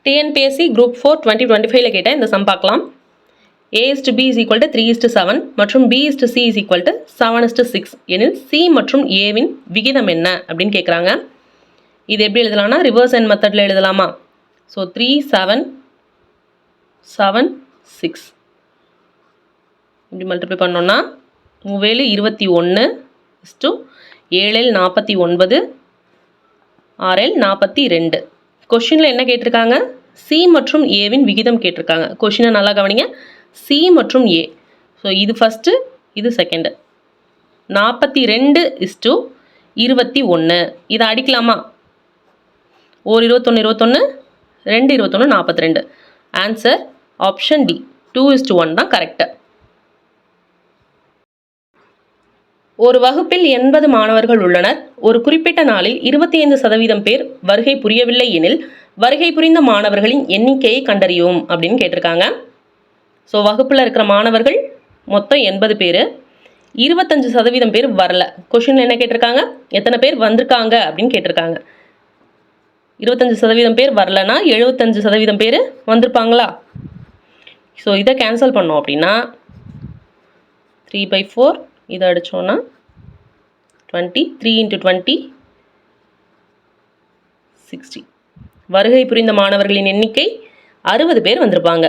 TNPSC group 4 2025 கேட்ட இந்த some பார்க்கலாம். A/B is equal to 3:7 மற்றும் B/C is equal to 7:6 எனில் C மற்றும் Aவின் விகிதம் என்ன அப்படின்னு கேட்குறாங்க. இது எப்படி எழுதலாம்னா ரிவர்ஸ் எண்ட் மெத்தடில் எழுதலாமா? ஸோ 3, 7, 7, 6 இப்படி மல்டிப்ளை பண்ணோன்னா 3 21 7 49 6 42. கொஷினில் என்ன கேட்டிருக்காங்க? சி மற்றும் ஏவின் விகிதம் கேட்டிருக்காங்க. கொஷினை நல்லா கவனிங்க. சி மற்றும் ஏ. ஸோ இது ஃபஸ்ட்டு, இது செகண்டு. 42:21. இதை அடிக்கலாமா? ஒரு 21 21, 2 21 42. ஆன்சர் ஆப்ஷன் டி 2:1 தான் கரெக்டு. ஒரு வகுப்பில் 80 மாணவர்கள் உள்ளனர். ஒரு குறிப்பிட்ட நாளில் 25% பேர் வருகை புரியவில்லை எனில் வருகை புரிந்த மாணவர்களின் எண்ணிக்கையை கண்டறியும் அப்படின்னு கேட்டிருக்காங்க. ஸோ வகுப்பில் இருக்கிற மாணவர்கள் மொத்தம் 80 பேர், 25% பேர் வரல. கொஷின் என்ன கேட்டிருக்காங்க? எத்தனை பேர் வந்திருக்காங்க அப்படின்னு கேட்டிருக்காங்க. 25% பேர் வரலன்னா 75% பேர் வந்திருப்பாங்களா? ஸோ இதை கேன்சல் பண்ணோம் அப்படின்னா 3/4 இதை அடித்தோன்னா 20, 3 × 20 60. வருகை புரிந்த மாணவர்களின் எண்ணிக்கை 60 பேர் வந்திருப்பாங்க.